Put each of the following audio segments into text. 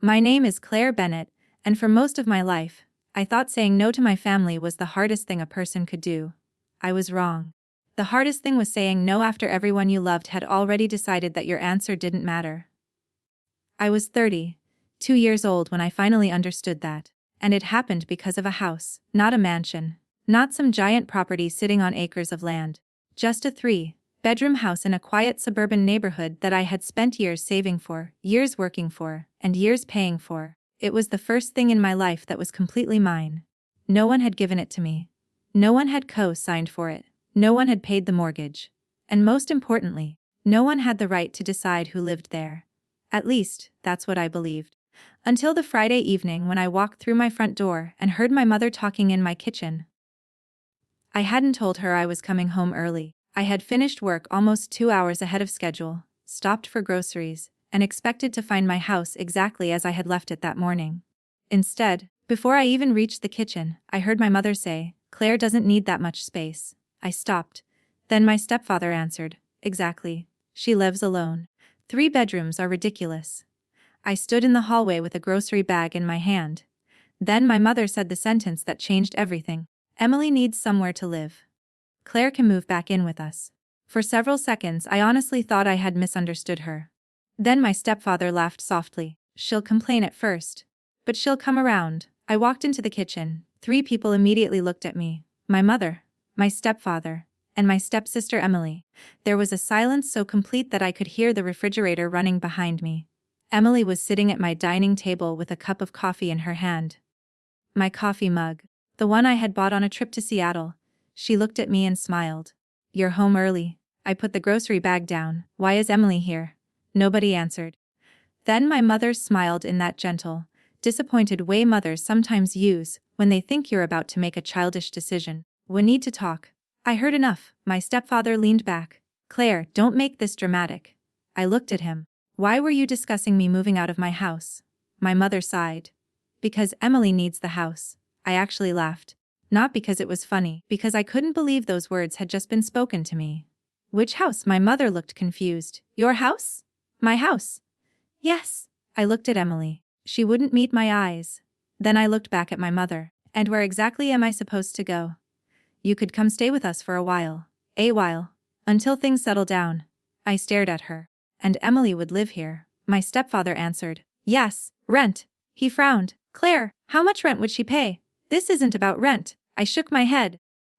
My name is Claire Bennett, and for most of my life, I thought saying no to my family was the hardest thing a person could do. I was wrong. The hardest thing was saying no after everyone you loved had already decided that your answer didn't matter. I was 32 years old when I finally understood that, and it happened because of a house, not a mansion, not some giant property sitting on acres of land, just a 3-bedroom house in a quiet suburban neighborhood that I had spent years saving for, years working for, and years paying for. It was the first thing in my life that was completely mine. No one had given it to me. No one had co-signed for it. No one had paid the mortgage. And most importantly, no one had the right to decide who lived there. At least, that's what I believed. Until the Friday evening when I walked through my front door and heard my mother talking in my kitchen. I hadn't told her I was coming home early. I had finished work almost 2 hours ahead of schedule, stopped for groceries, and expected to find my house exactly as I had left it that morning. Instead, before I even reached the kitchen, I heard my mother say, "Claire doesn't need that much space." I stopped. Then my stepfather answered, "Exactly. She lives alone. 3 bedrooms are ridiculous." I stood in the hallway with a grocery bag in my hand. Then my mother said the sentence that changed everything. "Emily needs somewhere to live. Claire can move back in with us." For several seconds I honestly thought I had misunderstood her. Then my stepfather laughed softly. "She'll complain at first, but she'll come around." I walked into the kitchen. 3 people immediately looked at me. My mother, my stepfather, and my stepsister Emily. There was a silence so complete that I could hear the refrigerator running behind me. Emily was sitting at my dining table with a cup of coffee in her hand. My coffee mug, the one I had bought on a trip to Seattle. She looked at me and smiled. "You're home early." I put the grocery bag down. "Why is Emily here?" Nobody answered. Then my mother smiled in that gentle, disappointed way mothers sometimes use when they think you're about to make a childish decision. "We need to talk." I heard enough. My stepfather leaned back. "Claire, don't make this dramatic." I looked at him. "Why were you discussing me moving out of my house?" My mother sighed. "Because Emily needs the house." I actually laughed. Not because it was funny, because I couldn't believe those words had just been spoken to me. "Which house?" My mother looked confused. "Your house?" "My house." "Yes." I looked at Emily. She wouldn't meet my eyes. Then I looked back at my mother. "And where exactly am I supposed to go?" "You could come stay with us for a while." "A while. Until things settle down." I stared at her. "And Emily would live here?" My stepfather answered. "Yes, rent." He frowned. "Claire, how much rent would she pay?" "This isn't about rent." I shook my head.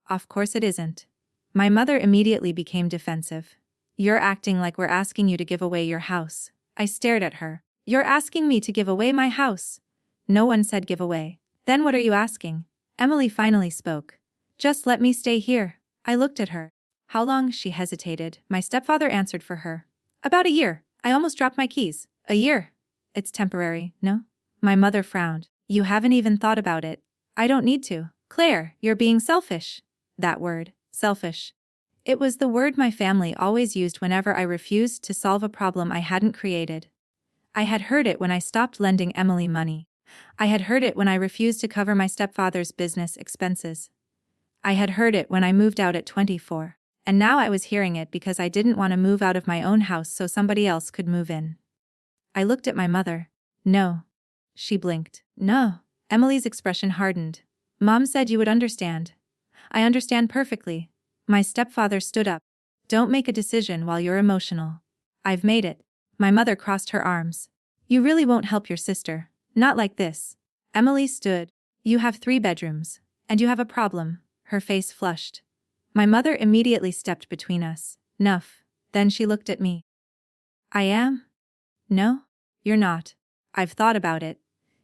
"Of course it isn't." My mother immediately became defensive. "You're acting like we're asking you to give away your house." I stared at her. "You're asking me to give away my house?" "No one said give away." "Then what are you asking?" Emily finally spoke. "Just let me stay here." I looked at her. "How long?" She hesitated. My stepfather answered for her. "About a year." I almost dropped my keys. "A year? It's temporary, no?" My mother frowned. "You haven't even thought about it." "I don't need to." "Claire, you're being selfish." That word, selfish. It was the word my family always used whenever I refused to solve a problem I hadn't created. I had heard it when I stopped lending Emily money. I had heard it when I refused to cover my stepfather's business expenses. I had heard it when I moved out at 24. And now I was hearing it because I didn't want to move out of my own house so somebody else could move in. I looked at my mother. "No." She blinked. "No." Emily's expression hardened. "Mom said you would understand." "I understand perfectly." My stepfather stood up. "Don't make a decision while you're emotional." "I've made it." My mother crossed her arms. "You really won't help your sister. Not like this." Emily stood. "You have 3 bedrooms. And you have a problem." Her face flushed. My mother immediately stepped between us. "Nuff." Then she looked at me. "I am?" "No, you're not. I've thought about it.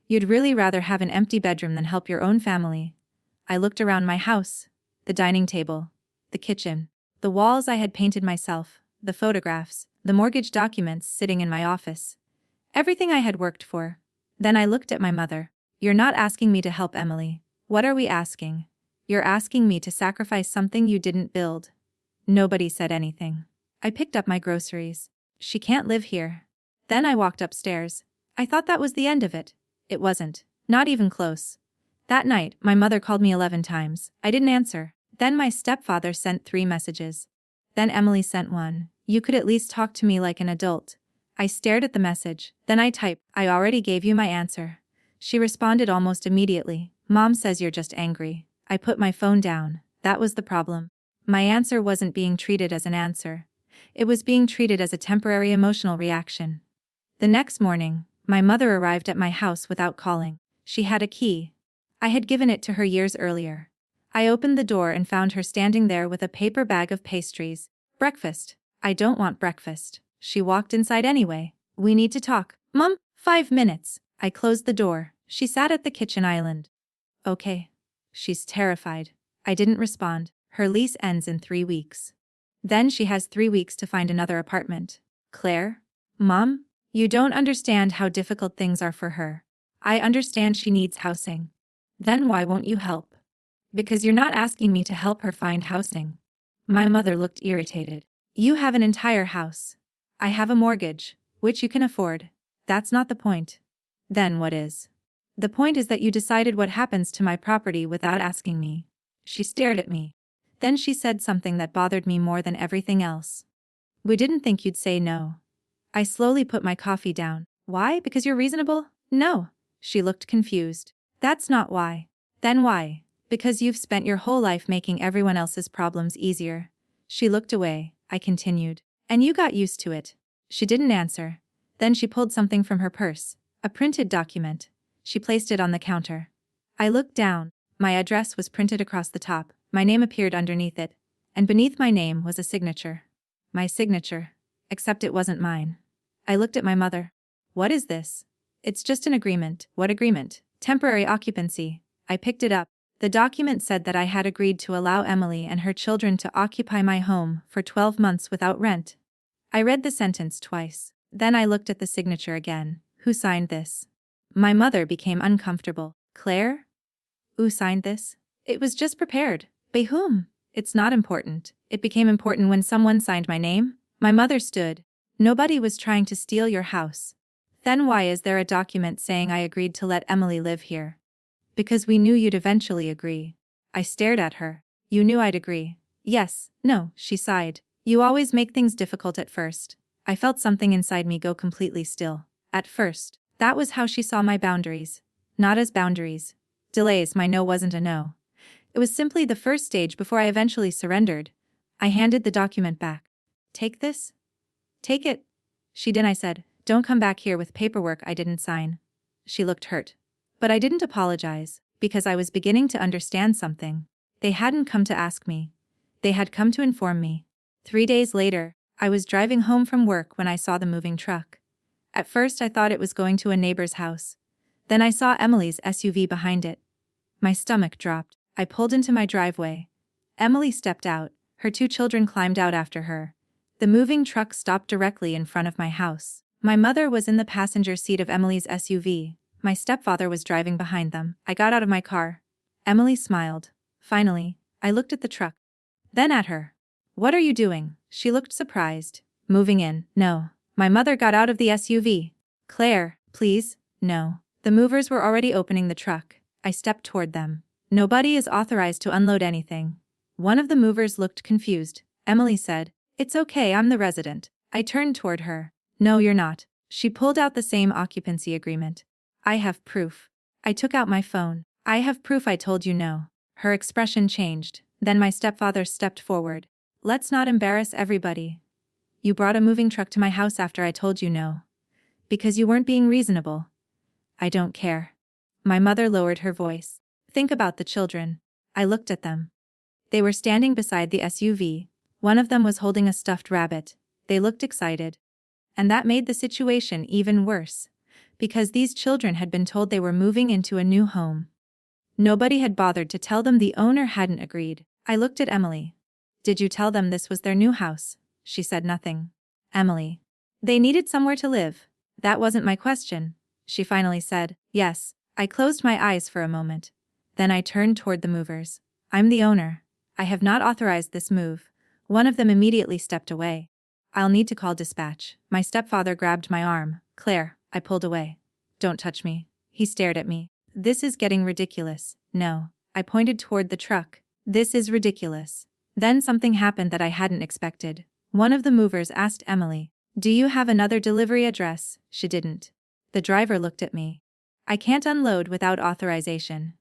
You'd really rather have an empty bedroom than help your own family." I looked around my house. The dining table. The kitchen. The walls I had painted myself. The photographs. The mortgage documents sitting in my office. Everything I had worked for. Then I looked at my mother. "You're not asking me to help Emily. What are we asking?" "You're asking me to sacrifice something you didn't build." Nobody said anything. I picked up my groceries. "She can't live here." Then I walked upstairs. I thought that was the end of it. It wasn't. Not even close. That night, my mother called me 11 times. I didn't answer. Then my stepfather sent 3 messages. Then Emily sent one. "You could at least talk to me like an adult." I stared at the message. Then I typed, I already gave you my answer. She responded almost immediately. Mom says you're just angry. I put my phone down. That was the problem. My answer wasn't being treated as an answer. It was being treated as a temporary emotional reaction. The next morning, my mother arrived at my house without calling. She had a key. I had given it to her years earlier. I opened the door and found her standing there with a paper bag of pastries. Breakfast. I don't want breakfast. She walked inside anyway. We need to talk. Mom, 5 minutes. I closed the door. She sat at the kitchen island. Okay. She's terrified. I didn't respond. Her lease ends in 3 weeks. Then she has 3 weeks to find another apartment. Claire? Mom? You don't understand how difficult things are for her. I understand she needs housing. Then why won't you help? Because you're not asking me to help her find housing. My mother looked irritated. You have an entire house. I have a mortgage, which you can afford. That's not the point. Then what is? The point is that you decided what happens to my property without asking me. She stared at me. Then she said something that bothered me more than everything else. We didn't think you'd say no. I slowly put my coffee down. Why? Because you're reasonable? No. She looked confused. That's not why. Then why? Because you've spent your whole life making everyone else's problems easier. She looked away. I continued. And you got used to it. She didn't answer. Then she pulled something from her purse. A printed document. She placed it on the counter. I looked down. My address was printed across the top. My name appeared underneath it. And beneath my name was a signature. My signature. Except it wasn't mine. I looked at my mother. What is this? It's just an agreement. What agreement? Temporary occupancy. I picked it up. The document said that I had agreed to allow Emily and her children to occupy my home for 12 months without rent. I read the sentence twice. Then I looked at the signature again. Who signed this? My mother became uncomfortable. Claire? Who signed this? It was just prepared. By whom? It's not important. It became important when someone signed my name. My mother stood. Nobody was trying to steal your house. Then why is there a document saying I agreed to let Emily live here? Because we knew you'd eventually agree. I stared at her. You knew I'd agree. Yes, no, she sighed. You always make things difficult at first. I felt something inside me go completely still. At first. That was how she saw my boundaries. Not as boundaries. Delays. My no wasn't a no. It was simply the first stage before I eventually surrendered. I handed the document back. Take this? Take it. She didn't. I said, don't come back here with paperwork I didn't sign. She looked hurt. But I didn't apologize, because I was beginning to understand something. They hadn't come to ask me. They had come to inform me. 3 days later, I was driving home from work when I saw the moving truck. At first I thought it was going to a neighbor's house. Then I saw Emily's SUV behind it. My stomach dropped. I pulled into my driveway. Emily stepped out. Her 2 children climbed out after her. The moving truck stopped directly in front of my house. My mother was in the passenger seat of Emily's SUV. My stepfather was driving behind them. I got out of my car. Emily smiled. Finally, I looked at the truck. Then at her. What are you doing? She looked surprised. Moving in. No. My mother got out of the SUV. Claire, please. No. The movers were already opening the truck. I stepped toward them. Nobody is authorized to unload anything. One of the movers looked confused. Emily said, it's okay, I'm the resident. I turned toward her. No, you're not. She pulled out the same occupancy agreement. I have proof. I took out my phone. I have proof I told you no. Her expression changed. Then my stepfather stepped forward. Let's not embarrass everybody. You brought a moving truck to my house after I told you no. Because you weren't being reasonable. I don't care. My mother lowered her voice. Think about the children. I looked at them. They were standing beside the SUV. One of them was holding a stuffed rabbit. They looked excited. And that made the situation even worse. Because these children had been told they were moving into a new home. Nobody had bothered to tell them the owner hadn't agreed. I looked at Emily. Did you tell them this was their new house? She said nothing. Emily. They needed somewhere to live. That wasn't my question. She finally said, yes. I closed my eyes for a moment. Then I turned toward the movers. I'm the owner. I have not authorized this move. One of them immediately stepped away. I'll need to call dispatch. My stepfather grabbed my arm. Claire, I pulled away. Don't touch me. He stared at me. This is getting ridiculous. No. I pointed toward the truck. This is ridiculous. Then something happened that I hadn't expected. One of the movers asked Emily, Do you have another delivery address? She didn't. The driver looked at me. I can't unload without authorization.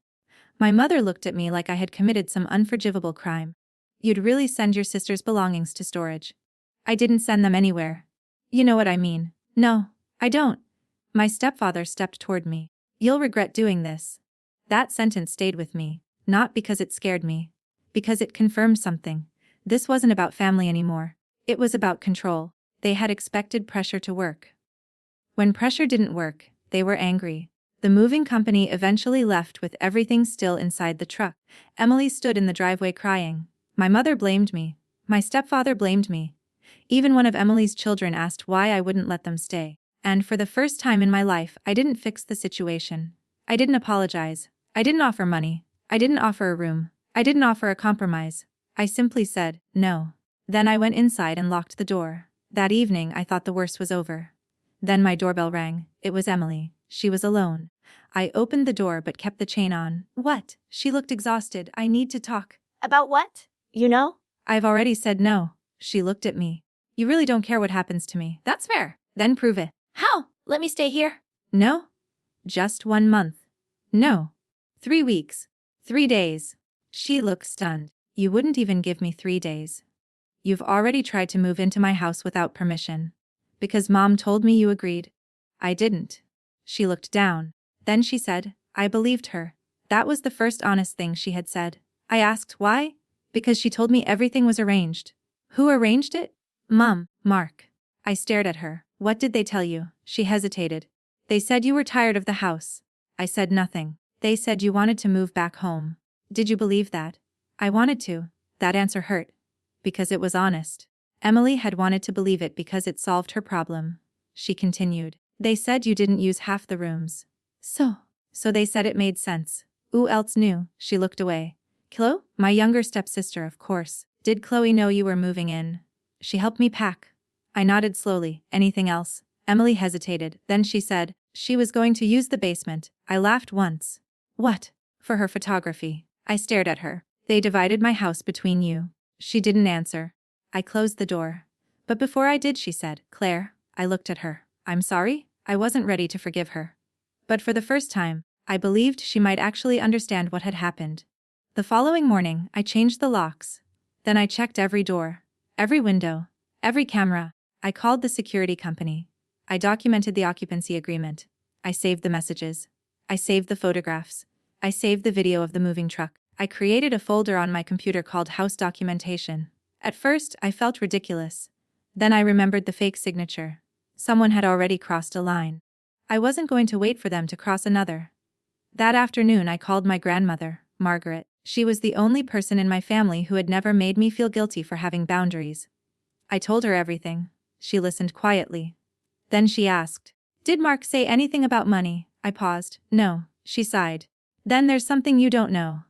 My mother looked at me like I had committed some unforgivable crime. You'd really send your sister's belongings to storage? I didn't send them anywhere. You know what I mean. No, I don't. My stepfather stepped toward me. You'll regret doing this. That sentence stayed with me, not because it scared me, because it confirmed something. This wasn't about family anymore. It was about control. They had expected pressure to work. When pressure didn't work, they were angry. The moving company eventually left with everything still inside the truck. Emily stood in the driveway crying. My mother blamed me. My stepfather blamed me. Even one of Emily's children asked why I wouldn't let them stay. And for the first time in my life, I didn't fix the situation. I didn't apologize. I didn't offer money. I didn't offer a room. I didn't offer a compromise. I simply said, no. Then I went inside and locked the door. That evening I thought the worst was over. Then my doorbell rang. It was Emily. She was alone. I opened the door but kept the chain on. What? She looked exhausted. I need to talk. About what? You know? I've already said no. She looked at me. You really don't care what happens to me. That's fair. Then prove it. How? Let me stay here? No. Just 1 month. No. 3 weeks. 3 days. She looked stunned. You wouldn't even give me 3 days. You've already tried to move into my house without permission. Because Mom told me you agreed. I didn't. She looked down. Then she said, I believed her. That was the first honest thing she had said. I asked why? Because she told me everything was arranged. Who arranged it? Mom, Mark. I stared at her. What did they tell you? She hesitated. They said you were tired of the house. I said nothing. They said you wanted to move back home. Did you believe that? I wanted to. That answer hurt. Because it was honest. Emily had wanted to believe it because it solved her problem. She continued. They said you didn't use half the rooms. So they said it made sense. Who else knew? She looked away. Chloe? My younger stepsister, of course. Did Chloe know you were moving in? She helped me pack. I nodded slowly. Anything else? Emily hesitated. Then she said, she was going to use the basement. I laughed once. What? For her photography. I stared at her. They divided my house between you. She didn't answer. I closed the door. But before I did, she said, Claire. I looked at her. I'm sorry? I wasn't ready to forgive her. But for the first time, I believed she might actually understand what had happened. The following morning, I changed the locks. Then I checked every door, every window, every camera. I called the security company. I documented the occupancy agreement. I saved the messages. I saved the photographs. I saved the video of the moving truck. I created a folder on my computer called House Documentation. At first, I felt ridiculous. Then I remembered the fake signature. Someone had already crossed a line. I wasn't going to wait for them to cross another. That afternoon I called my grandmother, Margaret. She was the only person in my family who had never made me feel guilty for having boundaries. I told her everything. She listened quietly. Then she asked, Did Mark say anything about money? I paused. No, she sighed. Then there's something you don't know.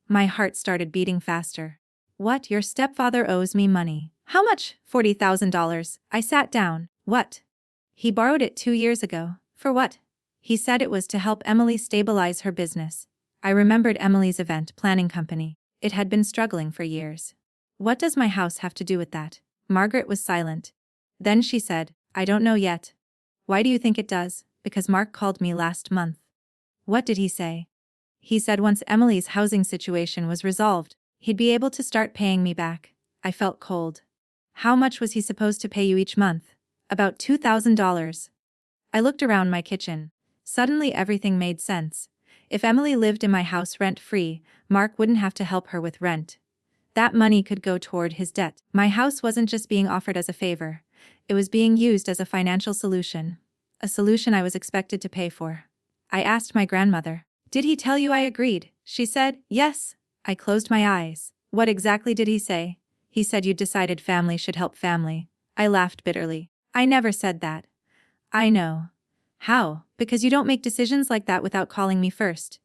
My heart started beating faster. What? Your stepfather owes me money. How much? $40,000. I sat down. What? He borrowed it 2 years ago. For what? He said it was to help Emily stabilize her business. I remembered Emily's event planning company. It had been struggling for years. What does my house have to do with that? Margaret was silent. Then she said, I don't know yet. Why do you think it does? Because Mark called me last month. What did he say? He said once Emily's housing situation was resolved, he'd be able to start paying me back. I felt cold. How much was he supposed to pay you each month? About $2,000. I looked around my kitchen. Suddenly everything made sense. If Emily lived in my house rent-free, Mark wouldn't have to help her with rent. That money could go toward his debt. My house wasn't just being offered as a favor. It was being used as a financial solution. A solution I was expected to pay for. I asked my grandmother, Did he tell you I agreed? She said, Yes. I closed my eyes. What exactly did he say? He said you decided family should help family. I laughed bitterly. I never said that. I know. How? Because you don't make decisions like that without calling me first.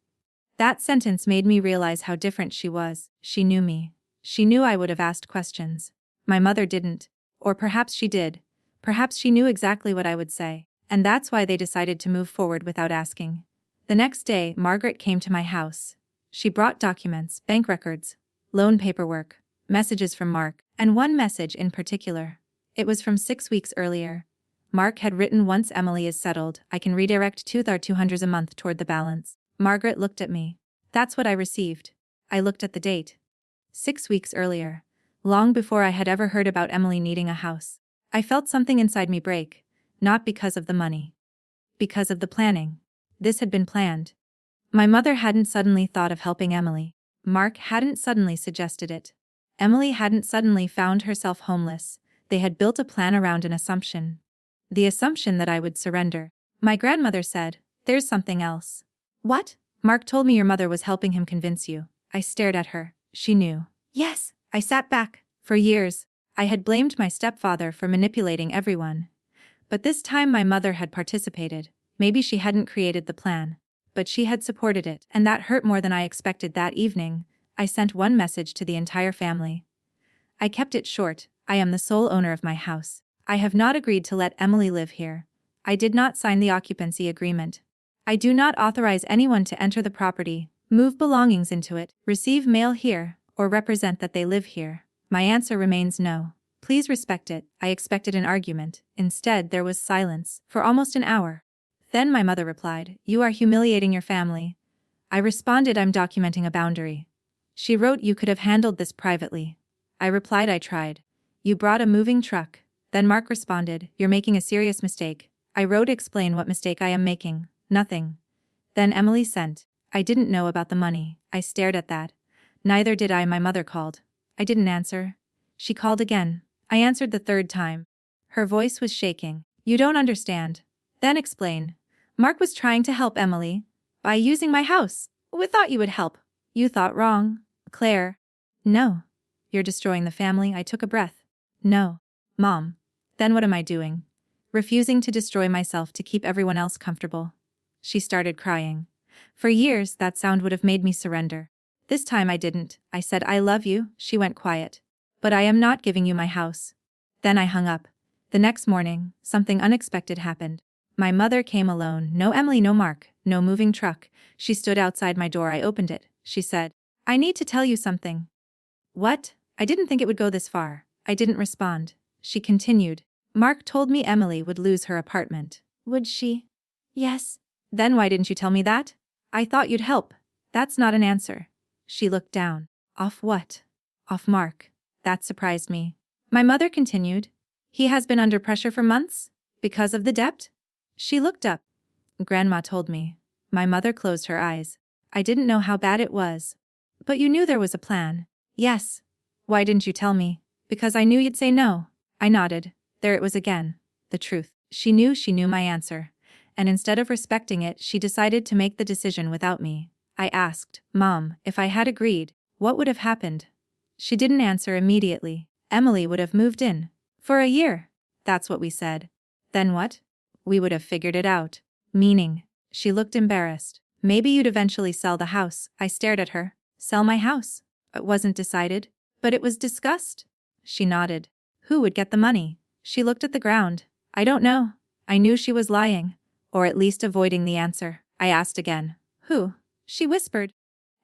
That sentence made me realize how different she was. She knew me. She knew I would have asked questions. My mother didn't. Or perhaps she did. Perhaps she knew exactly what I would say. And that's why they decided to move forward without asking. The next day, Margaret came to my house. She brought documents, bank records, loan paperwork, messages from Mark, and one message in particular. It was from 6 weeks earlier. Mark had written, once Emily is settled, I can redirect $2,200 a month toward the balance. Margaret looked at me. That's what I received. I looked at the date. 6 weeks earlier. Long before I had ever heard about Emily needing a house. I felt something inside me break. Not because of the money. Because of the planning. This had been planned. My mother hadn't suddenly thought of helping Emily. Mark hadn't suddenly suggested it. Emily hadn't suddenly found herself homeless. They had built a plan around an assumption. The assumption that I would surrender. My grandmother said, "There's something else." "What?" "Mark told me your mother was helping him convince you." I stared at her. She knew. "Yes." I sat back. For years, I had blamed my stepfather for manipulating everyone. But this time my mother had participated. Maybe she hadn't created the plan, but she had supported it, and that hurt more than I expected. That evening, I sent one message to the entire family. I kept it short. I am the sole owner of my house. I have not agreed to let Emily live here. I did not sign the occupancy agreement. I do not authorize anyone to enter the property, move belongings into it, receive mail here, or represent that they live here. My answer remains no. Please respect it. I expected an argument. Instead, there was silence for almost an hour. Then my mother replied, "You are humiliating your family." I responded, "I'm documenting a boundary." She wrote, "You could have handled this privately." I replied, "I tried." "You brought a moving truck." Then Mark responded, "You're making a serious mistake." I wrote, "Explain what mistake I am making." Nothing. Then Emily sent. I didn't know about the money. I stared at that. Neither did I. My mother called. I didn't answer. She called again. I answered the third time. Her voice was shaking. "You don't understand." "Then explain." "Mark was trying to help Emily by using my house. We thought you would help." "You thought wrong, Claire." "No. You're destroying the family." I took a breath. "No, Mom." "Then what am I doing?" "Refusing to destroy myself to keep everyone else comfortable." She started crying. For years, that sound would have made me surrender. This time I didn't. I said, "I love you." She went quiet. "But I am not giving you my house." Then I hung up. The next morning, something unexpected happened. My mother came alone. No Emily, no Mark, no moving truck. She stood outside my door. I opened it. She said, "I need to tell you something." "What?" I didn't think it would go this far. I didn't respond. She continued, "Mark told me Emily would lose her apartment." "Would she?" "Yes." "Then why didn't you tell me that?" "I thought you'd help." "That's not an answer." She looked down. "Off what?" "Off Mark." That surprised me. My mother continued, "He has been under pressure for months? Because of the debt?" She looked up. "Grandma told me." My mother closed her eyes. "I didn't know how bad it was." "But you knew there was a plan." "Yes." "Why didn't you tell me?" "Because I knew you'd say no." I nodded. There it was again. The truth. She knew my answer. And instead of respecting it, she decided to make the decision without me. I asked, "Mom, if I had agreed, what would have happened?" She didn't answer immediately. "Emily would have moved in. For a year." That's what we said. "Then what?" "We would have figured it out." "Meaning?" She looked embarrassed. "Maybe you'd eventually sell the house." I stared at her. "Sell my house?" "It wasn't decided." "But it was discussed." She nodded. "Who would get the money?" She looked at the ground. "I don't know." I knew she was lying. Or at least avoiding the answer. I asked again. "Who?" She whispered.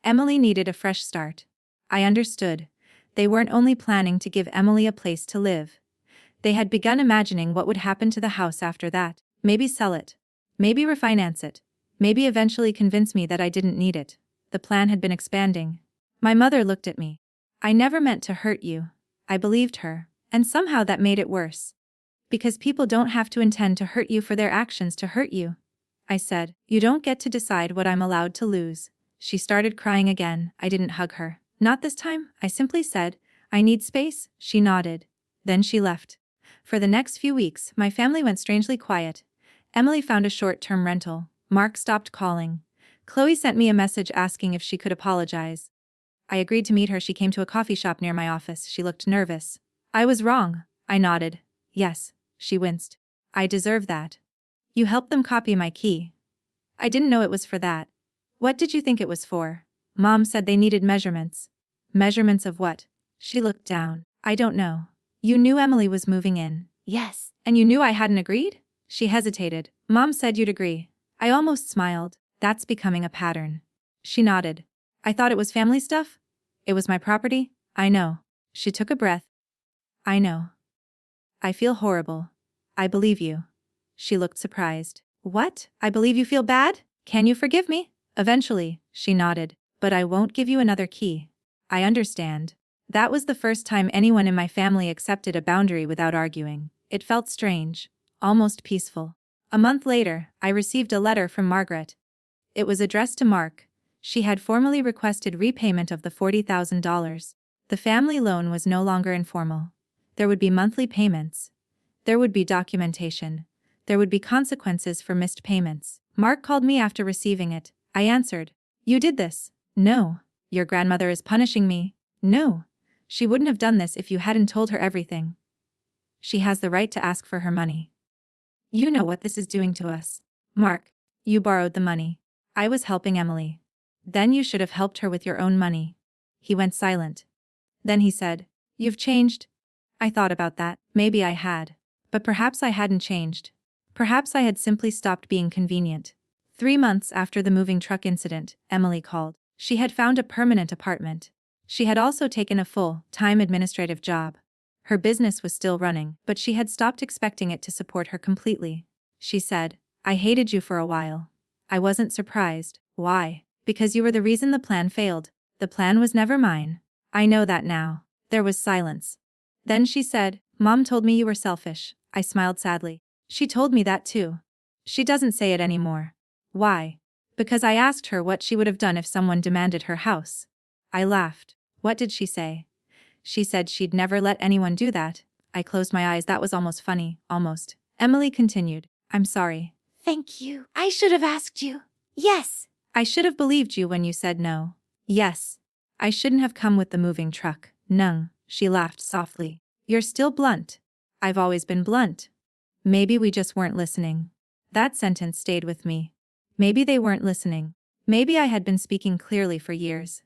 Emily needed a fresh start. I understood. They weren't only planning to give Emily a place to live. They had begun imagining what would happen to the house after that. Maybe sell it. Maybe refinance it. Maybe eventually convince me that I didn't need it. The plan had been expanding. My mother looked at me. "I never meant to hurt you." I believed her. And somehow that made it worse. "Because people don't have to intend to hurt you for their actions to hurt you." I said, "You don't get to decide what I'm allowed to lose." She started crying again. I didn't hug her. "Not this time." I simply said, "I need space." She nodded. Then she left. For the next few weeks, my family went strangely quiet. Emily found a short-term rental. Mark stopped calling. Chloe sent me a message asking if she could apologize. I agreed to meet her. She came to a coffee shop near my office. She looked nervous. "I was wrong." I nodded. "Yes." She winced. "I deserve that." "You helped them copy my key." I didn't know it was for that. "What did you think it was for?" "Mom said they needed measurements." "Measurements of what?" She looked down. "I don't know." "You knew Emily was moving in." Yes. "And you knew I hadn't agreed?" She hesitated. "Mom said you'd agree." I almost smiled. "That's becoming a pattern." She nodded. "I thought it was family stuff?" "It was my property." "I know." She took a breath. "I know. I feel horrible." "I believe you." She looked surprised. What? I believe you feel bad? Can you forgive me? Eventually, she nodded. But I won't give you another key. I understand. That was the first time anyone in my family accepted a boundary without arguing. It felt strange, almost peaceful. A month later, I received a letter from Margaret. It was addressed to Mark. She had formally requested repayment of the $40,000. The family loan was no longer informal. There would be monthly payments. There would be documentation. There would be consequences for missed payments. Mark called me after receiving it. I answered. You did this. No. Your grandmother is punishing me. No. She wouldn't have done this if you hadn't told her everything. She has the right to ask for her money. You know what this is doing to us. Mark, you borrowed the money. I was helping Emily. Then you should have helped her with your own money. He went silent. Then he said, You've changed. I thought about that. Maybe I had. But perhaps I hadn't changed. Perhaps I had simply stopped being convenient. 3 months after the moving truck incident, Emily called. She had found a permanent apartment. She had also taken a full-time administrative job. Her business was still running, but she had stopped expecting it to support her completely. She said, I hated you for a while. I wasn't surprised. Why? Because you were the reason the plan failed. The plan was never mine. I know that now. There was silence. Then she said, Mom told me you were selfish. I smiled sadly. She told me that too. She doesn't say it anymore. Why? Because I asked her what she would have done if someone demanded her house. I laughed. What did she say? She said she'd never let anyone do that. I closed my eyes. That was almost funny, almost. Emily continued. I'm sorry. Thank you. I should have asked you. Yes. I should have believed you when you said no. Yes. I shouldn't have come with the moving truck. No. She laughed softly. You're still blunt. I've always been blunt. Maybe we just weren't listening. That sentence stayed with me. Maybe they weren't listening. Maybe I had been speaking clearly for years.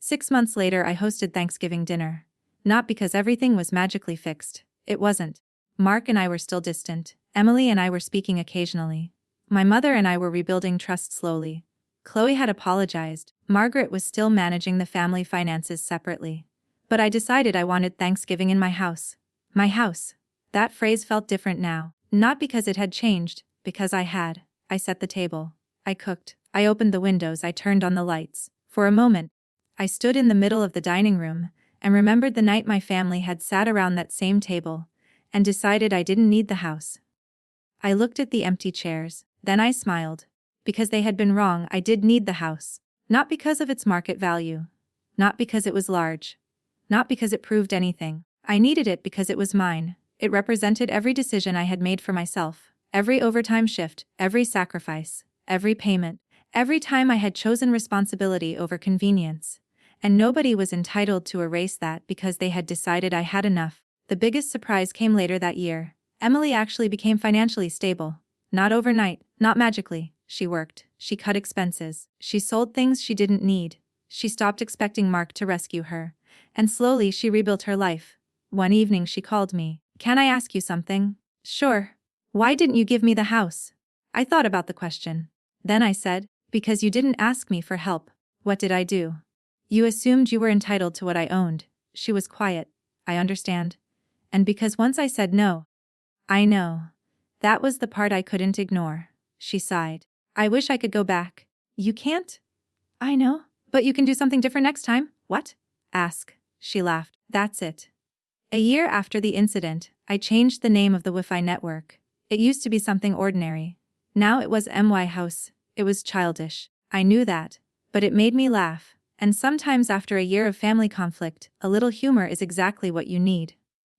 6 months later, I hosted Thanksgiving dinner. Not because everything was magically fixed. It wasn't. Mark and I were still distant. Emily and I were speaking occasionally. My mother and I were rebuilding trust slowly. Chloe had apologized. Margaret was still managing the family finances separately. But I decided I wanted Thanksgiving in my house. My house. That phrase felt different now. Not because it had changed, because I had. I set the table. I cooked. I opened the windows. I turned on the lights. For a moment, I stood in the middle of the dining room and remembered the night my family had sat around that same table and decided I didn't need the house. I looked at the empty chairs. Then I smiled. Because they had been wrong, I did need the house. Not because of its market value. Not because it was large. Not because it proved anything. I needed it because it was mine. It represented every decision I had made for myself. Every overtime shift, every sacrifice, every payment, every time I had chosen responsibility over convenience. And nobody was entitled to erase that because they had decided I had enough. The biggest surprise came later that year. Emily actually became financially stable. Not overnight, not magically. She worked. She cut expenses. She sold things she didn't need. She stopped expecting Mark to rescue her. And slowly she rebuilt her life. One evening she called me. Can I ask you something? Sure. Why didn't you give me the house? I thought about the question. Then I said, because you didn't ask me for help. What did I do? You assumed you were entitled to what I owned. She was quiet. I understand. And because once I said no. I know. That was the part I couldn't ignore. She sighed. I wish I could go back. You can't? I know. But you can do something different next time. What? Ask. She laughed. That's it. A year after the incident, I changed the name of the Wi-Fi network. It used to be something ordinary. Now it was MY House. It was childish. I knew that. But it made me laugh. And sometimes after a year of family conflict, a little humor is exactly what you need.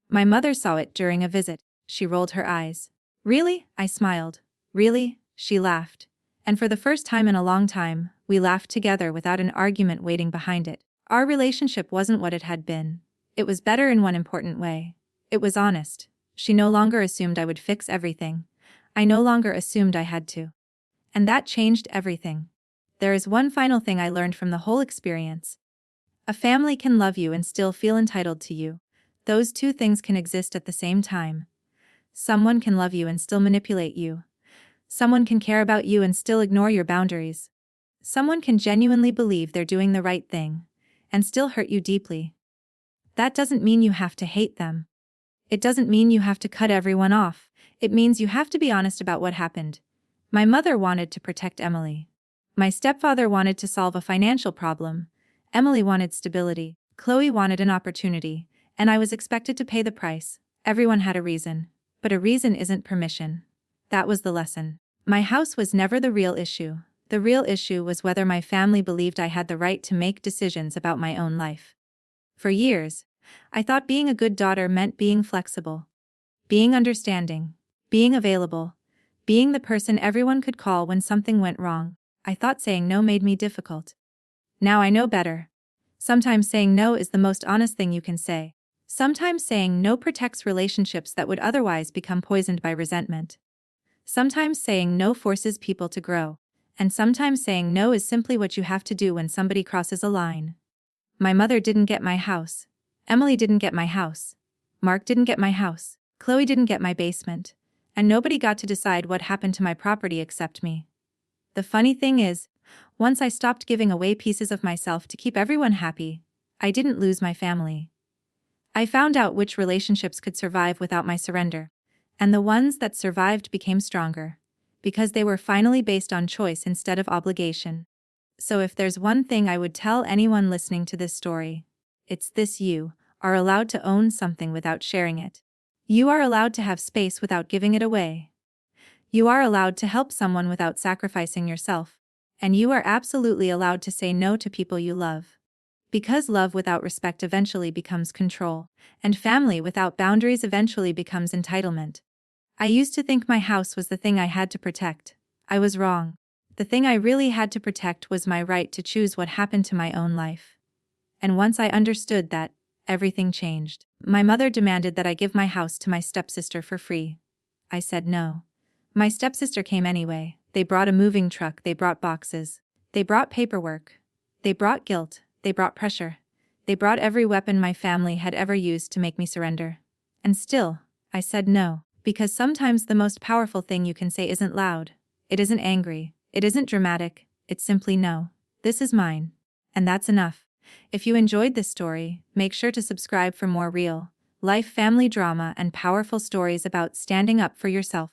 My mother saw it during a visit. She rolled her eyes. Really? I smiled. Really? She laughed. And for the first time in a long time, we laughed together without an argument waiting behind it. Our relationship wasn't what it had been. It was better in one important way. It was honest. She no longer assumed I would fix everything. I no longer assumed I had to. And that changed everything. There is one final thing I learned from the whole experience. A family can love you and still feel entitled to you. Those two things can exist at the same time. Someone can love you and still manipulate you. Someone can care about you and still ignore your boundaries. Someone can genuinely believe they're doing the right thing and still hurt you deeply. That doesn't mean you have to hate them. It doesn't mean you have to cut everyone off. It means you have to be honest about what happened. My mother wanted to protect Emily. My stepfather wanted to solve a financial problem. Emily wanted stability. Chloe wanted an opportunity. And I was expected to pay the price. Everyone had a reason. But a reason isn't permission. That was the lesson. My house was never the real issue. The real issue was whether my family believed I had the right to make decisions about my own life. For years, I thought being a good daughter meant being flexible, being understanding, being available, being the person everyone could call when something went wrong. I thought saying no made me difficult. Now I know better. Sometimes saying no is the most honest thing you can say. Sometimes saying no protects relationships that would otherwise become poisoned by resentment. Sometimes saying no forces people to grow. And sometimes saying no is simply what you have to do when somebody crosses a line. My mother didn't get my house. Emily didn't get my house. Mark didn't get my house. Chloe didn't get my basement. And nobody got to decide what happened to my property except me. The funny thing is, once I stopped giving away pieces of myself to keep everyone happy, I didn't lose my family. I found out which relationships could survive without my surrender. And the ones that survived became stronger. Because they were finally based on choice instead of obligation. So if there's one thing I would tell anyone listening to this story, it's this: you are allowed to own something without sharing it. You are allowed to have space without giving it away. You are allowed to help someone without sacrificing yourself. And you are absolutely allowed to say no to people you love. Because love without respect eventually becomes control, and family without boundaries eventually becomes entitlement. I used to think my house was the thing I had to protect. I was wrong. The thing I really had to protect was my right to choose what happened to my own life. And once I understood that, everything changed. My mother demanded that I give my house to my stepsister for free. I said no. My stepsister came anyway. They brought a moving truck, they brought boxes. They brought paperwork. They brought guilt, they brought pressure. They brought every weapon my family had ever used to make me surrender. And still, I said no, because sometimes the most powerful thing you can say isn't loud. It isn't angry. It isn't dramatic. It's simply no. This is mine. And that's enough. If you enjoyed this story, make sure to subscribe for more real life family drama and powerful stories about standing up for yourself.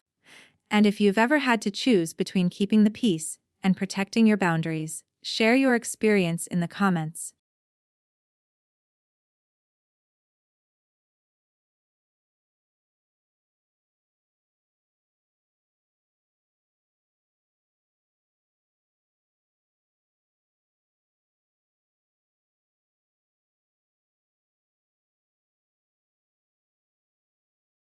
And if you've ever had to choose between keeping the peace and protecting your boundaries, share your experience in the comments.